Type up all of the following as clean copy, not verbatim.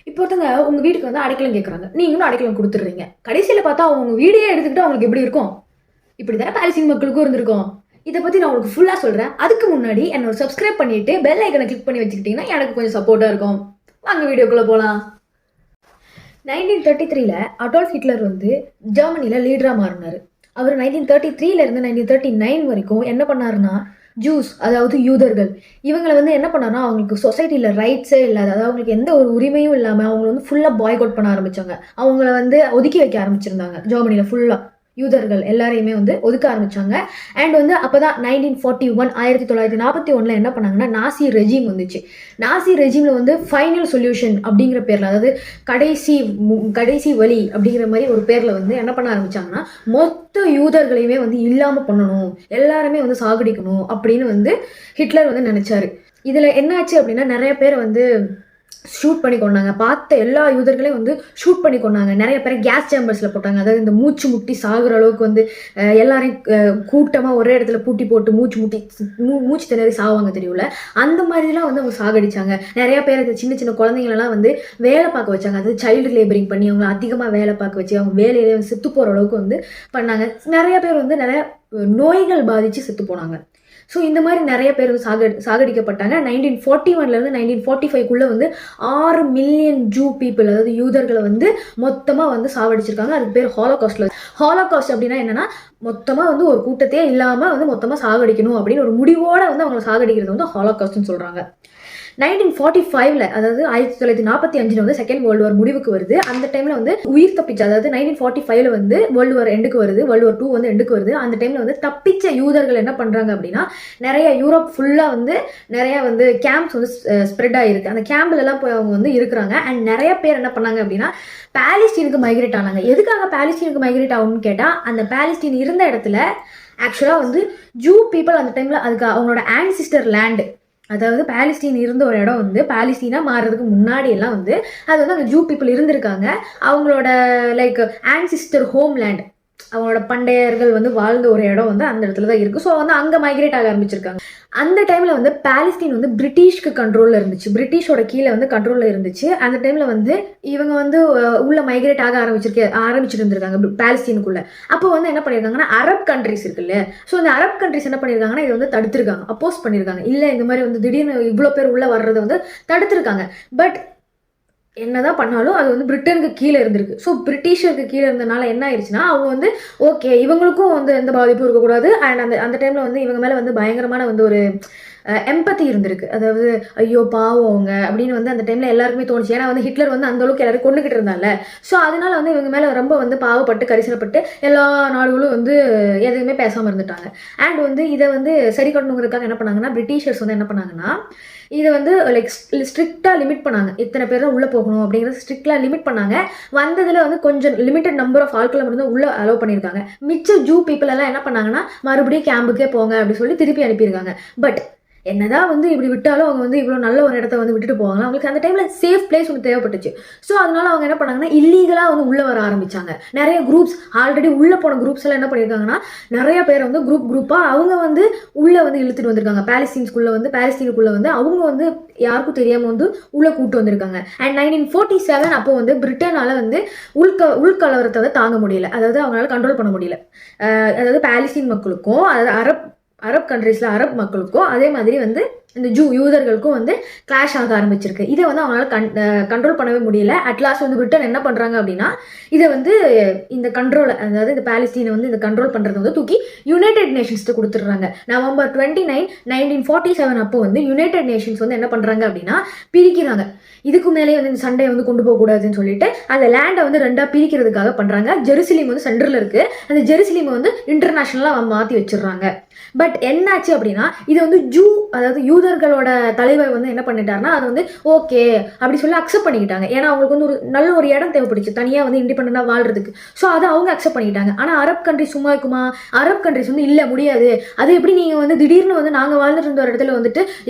இப்போ ஒருத்தங்க உங்க வீட்டுக்கு வந்து அடைக்கலம் கேட்குறாங்க, நீங்களும் அடைக்கலம் கொடுத்துட்றீங்க. கடைசியில் பார்த்தா அவங்க வீடியோ எடுத்துக்கிட்டு அவங்களுக்கு எப்படி இருக்கும்? இப்படி தானே பாலஸ்தீன் மக்களுக்கும் இருந்திருக்கும். இதை பற்றி நான் உங்களுக்கு ஃபுல்லாக சொல்கிறேன். அதுக்கு முன்னாடி என்னோட சப்ஸ்கிரைப் பண்ணிட்டு பெல் ஐக்கனை கிளிக் பண்ணி வச்சுக்கிட்டிங்கன்னா எனக்கு கொஞ்சம் சப்போர்ட்டாக இருக்கும். வாங்க வீடியோக்குள்ளே போகலாம். 1933 அடால்ஃப் ஹிட்லர் வந்து ஜெர்மனியில் லீடராக மாறினார். அவர் 1933 1939 வரைக்கும் என்ன பண்ணாருன்னா, ஜூஸ் அதாவது யூதர்கள் இவங்களை வந்து என்ன பண்ணாருன்னா, அவங்களுக்கு சொசைட்டியில் ரைட்ஸே இல்லாத, அதாவது அவங்களுக்கு எந்த ஒரு உரிமையும் இல்லாமல் அவங்களை வந்து ஃபுல்லாக பாய்காட் பண்ண ஆரம்பித்தாங்க. அவங்கள வந்து ஒதுக்கி வைக்க ஆரம்பிச்சிருந்தாங்க. ஜெர்மனியில் ஃபுல்லாக யூதர்கள் எல்லாரையுமே வந்து ஒதுக்க ஆரம்பிச்சாங்க. அண்ட் வந்து அப்போதான் 1941 1941 என்ன பண்ணாங்கன்னா, நாசி ரெஜிம் வந்துச்சு. நாசி ரெஜிமில் வந்து ஃபைனல் சொல்யூஷன் அப்படிங்கிற பேரில், அதாவது கடைசி வழி அப்படிங்கிற மாதிரி ஒரு பேரில் வந்து என்ன பண்ண ஆரம்பிச்சாங்கன்னா, மொத்த யூதர்களையுமே வந்து இல்லாமல் பண்ணணும், எல்லாருமே வந்து சாகடிக்கணும் அப்படின்னு வந்து ஹிட்லர் வந்து நினைச்சாரு. இதில் என்னாச்சு அப்படின்னா, நிறைய பேர் வந்து ஷூட் பண்ணி கொண்டாங்க. பார்த்த எல்லா யூதர்களையும் வந்து ஷூட் பண்ணி கொண்டாங்க. நிறைய பேரை கேஸ் சேம்பர்ஸில் போட்டாங்க. அதாவது இந்த மூச்சு முட்டி சாகுற அளவுக்கு வந்து எல்லாரையும் கூட்டமாக ஒரே இடத்துல பூட்டி போட்டு மூச்சு திணறி சாவாங்க தெரியல, அந்த மாதிரிலாம் வந்து அவங்க சாகடிச்சாங்க. நிறைய பேர் சின்ன சின்ன குழந்தைங்களெல்லாம் வந்து வேலை பார்க்க வச்சாங்க. அதாவது சைல்டு லேபரிங் பண்ணி அவங்க அதிகமாக வேலை பார்க்க வச்சு அவங்க வேலையிலே வந்து செத்து போகிற அளவுக்கு வந்து பண்ணாங்க. நிறைய பேர் வந்து நிறைய நோய்கள் பாதித்து செத்து போனாங்க. ஸோ இந்த மாதிரி நிறைய பேர் வந்து சாகடிக்கப்பட்டாங்க. 1941 1945 வந்து 6 மில்லியன் ஜூ பீப்புள், அதாவது யூதர்களை வந்து மொத்தமாக வந்து சாகடிச்சிருக்காங்க. அதுக்கு பேர் ஹாலோகாஸ்ட். ஹாலோகாஸ்ட் அப்படின்னா என்னன்னா, மொத்தமாக வந்து ஒரு கூட்டத்தையே இல்லாமல் வந்து மொத்தமாக சாகடிக்கணும் அப்படின்னு ஒரு முடிவோட வந்து அவங்களை சாகடிக்கிறது வந்து ஹாலோகாஸ்ட்னு சொல்கிறாங்க. 1945 அதாவது 1945 வந்து செகண்ட் வேர்ல்டு வார் முடிவுக்கு வருது. அந்த டைம்ல வந்து உயிர் தப்பிச்ச, அதாவது 1945 வந்து வேர்ல்டு வார் எண்டுக்கு வருது, வேர்ல்டு வார் 2 வந்து எண்டுக்கு வருது. அந்த டைம்ல வந்து தப்பிச்ச யூதர்கள் என்ன பண்றாங்க அப்படின்னா, நிறைய யூரோப் ஃபுல்லா வந்து நிறைய வந்து கேம்ப்ஸ் வந்து ஸ்ப்ரெட் ஆயிருக்கு. அந்த கேம்ப்ல எல்லாம் போய் அவங்க வந்து இருக்கிறாங்க. அண்ட் நிறைய பேர் என்ன பண்ணாங்க அப்படின்னா, பாலஸ்தீனுக்கு மைக்ரேட் ஆனாங்க. எதுக்காக பாலஸ்தீனுக்கு மைக்ரேட் ஆகும்னு கேட்டா, அந்த பாலஸ்தீன் இருந்த இடத்துல ஆக்சுவலா வந்து ஜூ பீப்புள் அந்த டைம்ல அதுக்கு அவங்களோட ஆன்சிஸ்டர் லேண்டு, அதாவது பாலஸ்தீன் இருந்த ஒரு இடம் வந்து பாலஸ்தீனா மாறுறதுக்கு முன்னாடி எல்லாம் வந்து அது வந்து அங்கே ஜூ பீப்புள் இருந்திருக்காங்க. அவங்களோட லைக் ஆன்சிஸ்டர் ஹோம்லேண்ட், அவங்களோட பண்டையர்கள் வந்து வாழ்ந்த ஒரு இடம் வந்து அந்த இடத்துல தான் இருக்குது. ஸோ வந்து அங்கே மைக்ரேட் ஆக ஆரம்பிச்சிருக்காங்க. அந்த டைமில் வந்து பாலஸ்தீன் வந்து பிரிட்டிஷ்க்கு கண்ட்ரோலில் இருந்துச்சு, பிரிட்டிஷோட கீழே வந்து கண்ட்ரோலில் இருந்துச்சு. அந்த டைமில் வந்து இவங்க வந்து உள்ள மைக்ரேட் ஆக ஆரம்பிச்சிட்டு இருந்திருக்காங்க பாலஸ்தீனுக்குள்ள. அப்போ வந்து என்ன பண்ணியிருக்காங்கன்னா, அரப் கண்ட்ரிஸ் இருக்குல்ல, ஸோ இந்த அரப் கண்ட்ரிஸ் என்ன பண்ணியிருக்காங்கன்னா, இதை வந்து தடுத்திருக்காங்க, அப்போஸ் பண்ணியிருக்காங்க. இல்லை இந்த மாதிரி வந்து திடீர்னு இவ்வளோ பேர் உள்ள வர்றதை வந்து தடுத்திருக்காங்க. பட் என்னதான் பண்ணாலும் அது வந்து பிரிட்டனுக்கு கீழே இருந்திருக்கு. ஸோ பிரிட்டிஷருக்கு கீழே இருந்தனால என்ன ஆயிடுச்சுன்னா, அவங்க வந்து ஓகே இவங்களுக்கும் வந்து எந்த பாதிப்பும் இருக்கக்கூடாது. அண்ட் அந்த டைமில் வந்து இவங்க மேலே வந்து பயங்கரமான வந்து ஒரு எம்பத்தி இருந்திருக்கு. அதாவது ஐயோ பாவம் அவங்க அப்படின்னு வந்து அந்த டைமில் எல்லாருக்குமே தோணுச்சு. ஏன்னா வந்து ஹிட்லர் வந்து அந்த அளவுக்கு எல்லாரும் கொண்டுகிட்டு இருந்தால. ஸோ அதனால வந்து இவங்க மேலே ரொம்ப வந்து பாவப்பட்டு கரிசனப்பட்டு எல்லா நாடுகளும் வந்து எதுவுமே பேசாமல் இருந்துட்டாங்க. அண்ட் வந்து இதை வந்து சரி கட்டணுங்கிறதுக்காக என்ன பண்ணாங்கன்னா, பிரிட்டிஷர்ஸ் வந்து என்ன பண்ணாங்கன்னா, இதை வந்து லைக் ஸ்ட்ரிக்டாக லிமிட் பண்ணாங்க. இத்தனை பேர் தான் உள்ளே போகணும் அப்படிங்கிறத ஸ்ட்ரிக்டாக லிமிட் பண்ணாங்க. வந்ததில் வந்து கொஞ்சம் லிமிட்டட் நம்பர் ஆஃப் ஆட்களை மட்டும் உள்ளே அலோவ் பண்ணியிருக்காங்க. மிச்ச ஜூ பீப்புள் எல்லாம் என்ன பண்ணாங்கன்னா, மறுபடியும் கேம்புக்கே போங்க அப்படின்னு சொல்லி திருப்பி அனுப்பியிருக்காங்க. பட் என்னதான் வந்து இப்படி விட்டாலும் அவங்க வந்து இவ்வளோ நல்ல ஒரு இடத்த வந்து விட்டுட்டு போவாங்க. அவங்களுக்கு அந்த டைமில் சேஃப் பிளேஸ் ஒன்று தேவைப்பட்டுச்சு. ஸோ அதனால அவங்க என்ன பண்ணாங்கன்னா, இல்லீகலாக வந்து உள்ளே வர ஆரம்பிச்சாங்க. நிறைய குரூப்ஸ், ஆல்ரெடி உள்ளே போன குரூப்ஸ் எல்லாம் என்ன பண்ணியிருக்காங்கன்னா, நிறைய பேர் வந்து குரூப்பாக அவங்க வந்து உள்ளே வந்து இழுத்துட்டு வந்திருக்காங்க. பாலஸ்தீனுக்குள்ளே வந்து அவங்க வந்து யாருக்கும் தெரியாமல் வந்து உள்ளே கூட்டு வந்திருக்காங்க. அண்ட் 1947 அப்போ வந்து பிரிட்டனால வந்து உள்கலவரத்தை வந்து தாங்க முடியல, அதாவது அவங்களால கண்ட்ரோல் பண்ண முடியல. அதாவது பாலஸ்தீன் மக்களுக்கும், அதாவது அரப் கண்ட்ரீஸில் அரப் மக்களுக்கும், அதே மாதிரி வந்து இந்த யூதர்களுக்கும் வந்து கிளாஷ் ஆக ஆரம்பிச்சிருக்கு. இதை வந்து அவங்களால கண்ட்ரோல் பண்ணவே முடியல. அட்லாஸ்ட் வந்து பிரிட்டன் என்ன பண்ணுறாங்க அப்படின்னா, இதை வந்து இந்த கண்ட்ரோலை, அதாவது இந்த பாலஸ்தீனை வந்து இந்த கண்ட்ரோல் பண்ணுறதை வந்து தூக்கி யுனைடெட் நேஷன்ஸ்க்கு கொடுத்துட்றாங்க. November 29 1947 அப்போ வந்து யுனைடெட் நேஷன்ஸ் வந்து என்ன பண்ணுறாங்க அப்படின்னா, பிரிக்கிறாங்க. இதுக்கு மேலே வந்து இந்த சண்டையை வந்து கொண்டு போகக்கூடாதுன்னு சொல்லிட்டு அந்த லேண்டை வந்து ரெண்டாக பிரிக்கிறதுக்காக பண்ணுறாங்க. ஜெருசலேம் வந்து சென்டரில் இருக்குது. அந்த ஜெருசலேமை வந்து இன்டர்நேஷனலாக மாற்றி வச்சிடுறாங்க. பட் என்னாச்சு அப்படின்னா, இது வந்து அதாவது யூதர்களோட தலைவர் வந்து என்ன பண்ணிட்டாருன்னா, அது வந்து ஓகே அப்படி சொல்லி அக்செப்ட் பண்ணிக்கிட்டாங்க. ஏன்னா அவங்களுக்கு வந்து ஒரு நல்ல ஒரு இடம் தேவைப்படுச்சு தனியாக வந்து இண்டிபெண்டாக வாழ்றதுக்கு. ஸோ அதை அவங்க அக்செப்ட் பண்ணிக்கிட்டாங்க. ஆனால் அரப் கண்ட்ரிஸ் சும்மா இருக்குமா? அரப் கண்ட்ரிஸ் வந்து இல்லை, முடியாது, அது எப்படி நீங்கள் வந்து திடீர்னு வந்து நாங்கள் வாழ்ந்துட்டு இருந்த ஒரு இடத்துல வந்துட்டு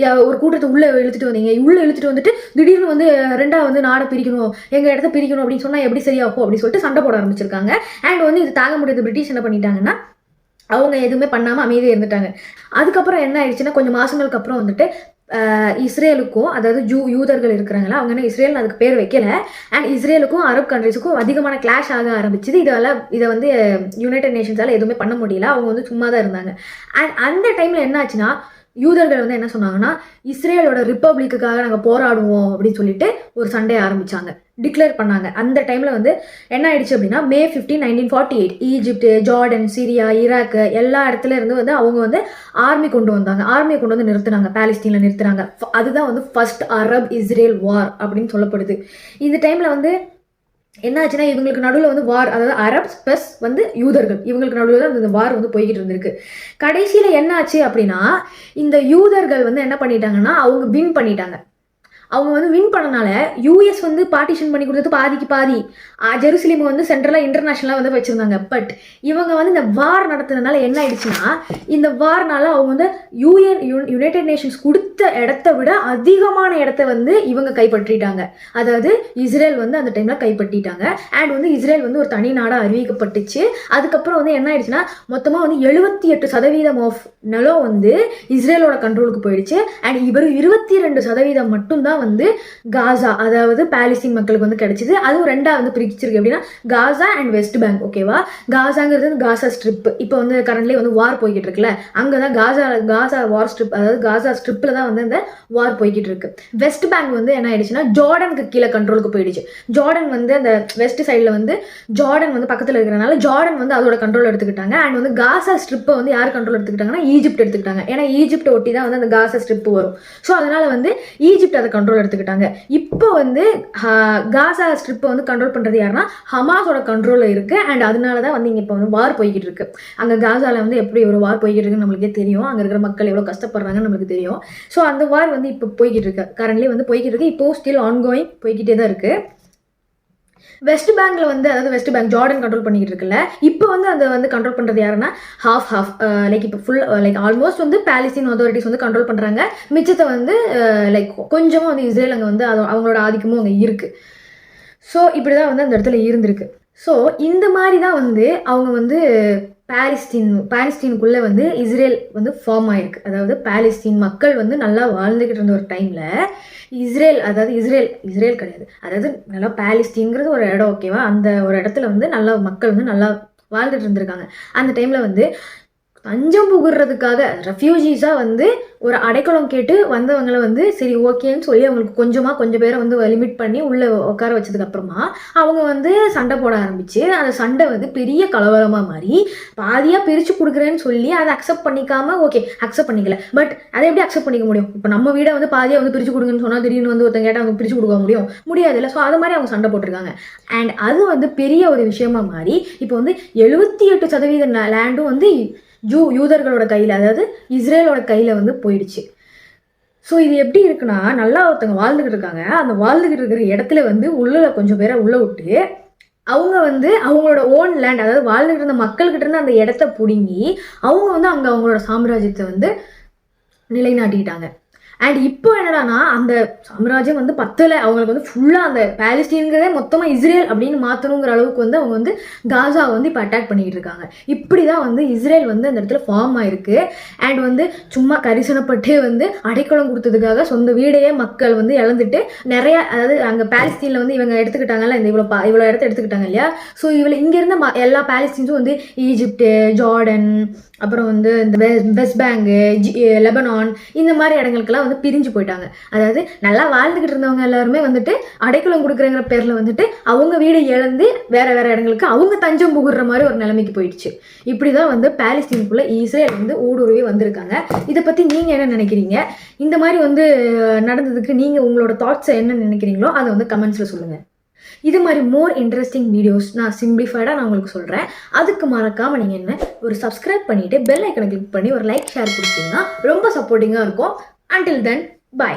ஒரு கூட்டத்தை உள்ளே இழுத்துட்டு வந்தீங்க, உள்ளே இழுத்துட்டு வந்துட்டு திடீர்னு வந்து ரெண்டா வந்து நாடை பிரிக்கணும், எங்கள் இடத்த பிரிக்கணும் அப்படின்னு சொன்னால் எப்படி சரியாகும் அப்படின்னு சொல்லிட்டு சண்டை போட ஆரம்பிச்சிருக்காங்க. அண்ட் வந்து இது தாங்க முடியாது பிரிட்டிஷ் என்ன பண்ணிட்டாங்கன்னா, அவங்க எதுவுமே பண்ணாமல் அமைதியாக இருந்துட்டாங்க. அதுக்கப்புறம் என்ன ஆயிடுச்சுன்னா, கொஞ்சம் மாதங்களுக்கு அப்புறம் வந்துட்டு இஸ்ரேலுக்கும், அதாவது யூதர்கள் இருக்கிறாங்களா அவங்க என்ன இஸ்ரேல் அதுக்கு பேர் வைக்கல, அண்ட் இஸ்ரேலுக்கும் அரப் கண்ட்ரிஸுக்கும் அதிகமான கிளாஷ் ஆக ஆரம்பிச்சுது. இதை வந்து யுனைடெட் நேஷன்ஸால் எதுவுமே பண்ண முடியல, அவங்க வந்து சும்மா தான் இருந்தாங்க. அண்ட் அந்த டைமில் என்ன ஆச்சுன்னா யூதர்கள் வந்து என்ன சொன்னாங்கன்னா இஸ்ரேலோட ரிப்பப்ளிக்குக்காக நாங்கள் போராடுவோம் அப்படின்னு சொல்லிட்டு ஒரு சண்டே ஆரம்பிச்சாங்க, டிக்ளேர் பண்ணாங்க. அந்த டைமில் வந்து என்ன ஆயிடுச்சு அப்படின்னா May 15, 1948 Egypt, Jordan, Syria, Iraq எல்லா இடத்துல இருந்து வந்து அவங்க வந்து ஆர்மி கொண்டு வந்தாங்க. ஆர்மியை கொண்டு வந்து நிறுத்தினாங்க, பாலஸ்தீனில் நிறுத்தினாங்க. அதுதான் வந்து ஃபர்ஸ்ட் அரப் இஸ்ரேல் வார் அப்படின்னு சொல்லப்படுது. இந்த டைமில் வந்து என்ன ஆச்சுன்னா இவங்களுக்கு நடுவில் வந்து வார், அதாவது அரப்ஸ் ப்ளஸ் வந்து யூதர்கள், இவங்களுக்கு நடுவில் தான் இந்த வார் வந்து போய்கிட்டு இருந்திருக்கு. கடைசியில் என்ன ஆச்சு அப்படின்னா இந்த யூதர்கள் வந்து என்ன பண்ணிட்டாங்கன்னா அவங்க வின் பண்ணிட்டாங்க. அவங்க வந்து வின் பண்ணனால யூஎஸ் வந்து பார்ட்டிஷன் பண்ணி கொடுத்தது பாதிக்கு பாதி, ஜெருசலேம் வந்து சென்ட்ரலாக இன்டர்நேஷனலாக வந்து வச்சுருந்தாங்க. பட் இவங்க வந்து இந்த வார் நடத்துறதுனால என்ன ஆயிடுச்சுன்னா இந்த வார்னால அவங்க வந்து யுனைடெட் நேஷன்ஸ் கொடுத்த இடத்த விட அதிகமான இடத்த வந்து இவங்க கைப்பற்றிட்டாங்க. அதாவது இஸ்ரேல் வந்து அந்த டைமில் கைப்பற்றிட்டாங்க. அண்ட் வந்து இஸ்ரேல் வந்து ஒரு தனி நாடாக அறிவிக்கப்பட்டுச்சு. அதுக்கப்புறம் வந்து என்ன ஆயிடுச்சுன்னா மொத்தமாக வந்து 78% ஆஃப் நிலம் வந்து இஸ்ரேலோட கண்ட்ரோலுக்கு போயிடுச்சு. அண்ட் இவர் 22% மட்டும்தான் வந்து காசா, அதாவது பாலஸ்தீன் மக்களுக்கு வந்து கிடைச்சது. அதுவும் ரெண்டா வந்து பிரிச்சிருக்கு அப்படின்னா காசா அண்ட் வெஸ்ட் பேங்க். ஓகேவா, காசாங்கிறது வந்து காசா ஸ்ட்ரிப். இப்போ வந்து கரண்ட்லி வந்து வார் போய்கிட்டு இருக்குல்ல, அங்கதான் காசா வார் ஸ்ட்ரிப், அதாவது காசா ஸ்ட்ரிப்ல தான் வந்து இந்த வார் போய்கிட்டு இருக்கு. வெஸ்ட் பேங்க் வந்து என்ன ஆயிடுச்சுன்னா ஜார்டனுக்கு கீழே கண்ட்ரோலுக்கு போயிடுச்சு. ஜார்டன் வந்து அந்த வெஸ்ட் சைட்ல வந்து ஜார்டன் வந்து பக்கத்தில் இருக்கிறனால ஜார்டன் வந்து அதோட கண்ட்ரோல் எடுத்துக்கிட்டாங்க. அண்ட் வந்து காசா ஸ்ட்ரிப்பை வந்து யார் கண்ட்ரோல் எடுத்துக்கிட்டாங்கன்னா ஈஜிப்ட் எடுத்துக்கிட்டாங்க. ஏன்னா ஈஜிப்ட் ஒட்டி தான் வந்து அந்த காசா ஸ்ட்ரிப் வரும். ஸோ அதனால வந்து ஈஜிப்ட் அதை கண்ட்ரோல் எடுத்துக்கிட்டாங்க. இப்போ வந்து காசா ஸ்ட்ரிப்பை வந்து கண்ட்ரோல் பண்றது யாருன்னா ஹமாஸோட கண்ட்ரோல்ல இருக்கு. அண்ட் அதனால தான் வந்து இங்க இப்போ வந்து வார் போய்கிட்டு இருக்கு. அங்க காசால வந்து எப்படி ஒரு வார் போய்கிட்டு இருக்குன்னு நம்மளுக்கே தெரியும். அங்க இருக்கிற மக்கள் எவ்வளவு கஷ்டப்படுறாங்கன்னு நம்மளுக்கு தெரியும். ஸோ அந்த வார் வந்து இப்போ போய்கிட்டு இருக்கு, கரண்ட்லி வந்து போய்கிட்டு இருக்கு. இப்போ ஸ்டில் ஆன்கோயிங், போய்கிட்டே தான் இருக்கு. வெஸ்ட் பேங்க்ல வந்து, அதாவது வெஸ்ட் பேங்க் ஜார்டன் கண்ட்ரோல் பண்ணிக்கிட்டு இருக்குல்ல, இப்போ வந்து அதை வந்து கண்ட்ரோல் பண்றது யாருன்னா ஹாஃப் லைக் இப்போ ஃபுல் லைக் ஆல்மோஸ்ட் வந்து பாலஸ்தீன் அத்தாரிட்டிஸ் வந்து கண்ட்ரோல் பண்றாங்க. மிச்சத்தை வந்து லைக் கொஞ்சமா வந்து இஸ்ரேல் அங்கே வந்து அவங்களோட ஆதிக்கமும் அங்கே இருக்கு. ஸோ இப்படிதான் வந்து அந்த இடத்துல இருந்திருக்கு. ஸோ இந்த மாதிரி தான் வந்து அவங்க வந்து பாலஸ்தீனுக்குள்ள வந்து இஸ்ரேல் வந்து ஃபார்ம் ஆயிருக்கு. அதாவது பாலஸ்தீன் மக்கள் வந்து நல்லா வாழ்ந்துகிட்டு இருந்த ஒரு டைம்ல இஸ்ரேல் கிடையாது, அதாவது நல்லா பாலஸ்தீன்ங்கிறது ஒரு இடம். ஓகேவா, அந்த ஒரு இடத்துல வந்து நல்லா மக்கள் வந்து நல்லா வாழ்ந்துட்டு இருந்திருக்காங்க. அந்த டைம்ல வந்து தஞ்சம் புகுறதுக்காக ரெஃப்யூஜிஸாக வந்து ஒரு அடைக்கலம் கேட்டு வந்தவங்களை வந்து சரி ஓகேன்னு சொல்லி அவங்களுக்கு கொஞ்சம் பேரை வந்து லிமிட் பண்ணி உள்ளே உட்கார வச்சதுக்கு அப்புறமா அவங்க வந்து சண்டை போட ஆரம்பிச்சு அந்த சண்டை வந்து பெரிய கலவரமாக மாறி பாதியாக பிரித்து கொடுக்குறேன்னு சொல்லி அதை அக்செப்ட் பண்ணிக்காம அக்செப்ட் பண்ணிக்கல. பட் அதை எப்படி அக்செப்ட் பண்ணிக்க முடியும்? இப்போ நம்ம வீடை வந்து பாதியாக வந்து பிரித்து கொடுங்கன்னு சொன்னால் திடீர்னு வந்து ஒருத்தங்க கேட்டால் அவங்க பிரித்து கொடுக்க முடியாது இல்லை. ஸோ அது மாதிரி அவங்க சண்டை போட்டிருக்காங்க. அண்ட் அது வந்து பெரிய ஒரு விஷயமா மாறி இப்போ வந்து 78% லேண்டும் வந்து யூதர்களோட கையில், அதாவது இஸ்ரேலோட கையில் வந்து போயிடுச்சு. ஸோ இது எப்படி இருக்குன்னா நல்லா ஒருத்தவங்க வாழ்ந்துக்கிட்டு இருக்காங்க, அந்த வாழ்ந்துக்கிட்டு இருக்கிற இடத்துல வந்து உள்ள கொஞ்சம் பேரை உள்ள விட்டு அவங்க வந்து அவங்களோட ஓன் லேண்ட், அதாவது வாழ்ந்துக்கிட்டு இருந்த மக்கள்கிட்ட இருந்து அந்த இடத்த பிடுங்கி அவங்க வந்து அங்கே அவங்களோட சாம்ராஜ்யத்தை வந்து நிலைநாட்டிக்கிட்டாங்க. அண்ட் இப்போ என்னடானா அந்த சாம்ராஜ்யம் வந்து பத்தலை, அவங்களுக்கு வந்து ஃபுல்லாக அந்த பாலஸ்தீன்கிறதே மொத்தமாக இஸ்ரேல் அப்படின்னு மாற்றணுங்கிற அளவுக்கு வந்து அவங்க வந்து காசாவை வந்து இப்போ அட்டாக் பண்ணிக்கிட்டு இருக்காங்க. இப்படி தான் வந்து இஸ்ரேல் வந்து அந்த இடத்துல ஃபார்ம் ஆயிருக்கு. அண்ட் வந்து சும்மா கரிசனப்பட்டே வந்து அடைக்கலம் கொடுத்ததுக்காக சொந்த வீடையே மக்கள் வந்து இழந்துட்டு நிறையா, அதாவது அங்கே பாலஸ்தீனில் வந்து இவங்க எடுத்துக்கிட்டாங்கல்ல, இந்த இவ்வளோ இடத்த எடுத்துக்கிட்டாங்க இல்லையா. ஸோ இங்கே இருந்த எல்லா பாலஸ்தீன்ஸும் வந்து ஈஜிப்டு, ஜார்டன், அப்புறம் வந்து இந்த வெஸ்ட் பேங்கு, லெபனான் இந்த மாதிரி இடங்களுக்கெல்லாம் வந்து பிரிஞ்சு போயிட்டாங்க. அதாவது நல்லா வாழ்ந்துகிட்டு இருந்தவங்க எல்லாருமே வந்துட்டு அடைக்கலம் கொடுக்குறங்கிற பேர்ல வந்துட்டு அவங்க வீடு இழந்து வேற இடங்களுக்கு அவங்க தஞ்சம் புகுற மாதிரி ஒரு நிலைமைக்கு போயிடுச்சு. இப்படிதான் வந்து பாலஸ்தீனுக்குள்ள இஸ்ரேல் வந்து ஊடுருவி வந்திருக்காங்க. இதை பத்தி நீங்க என்ன நினைக்கிறீங்க? இந்த மாதிரி வந்து நடந்ததுக்கு நீங்க உங்களோட தாட்ஸை என்ன நினைக்கிறீங்களோ அதை வந்து கமெண்ட்ஸ்ல சொல்லுங்க. இது மாதிரி மோர் இன்ட்ரெஸ்டிங் வீடியோஸ் நான் சிம்பிளிஃபைடாக நான் உங்களுக்கு சொல்கிறேன். அதுக்கு மறக்காமல் நீங்கள் என்ன ஒரு சப்ஸ்கிரைப் பண்ணிவிட்டு பெல் ஐக்கனை கிளிக் பண்ணி ஒரு லைக் ஷேர் கொடுத்தீங்கன்னா ரொம்ப சப்போர்ட்டிங்காக இருக்கும். Until then, bye.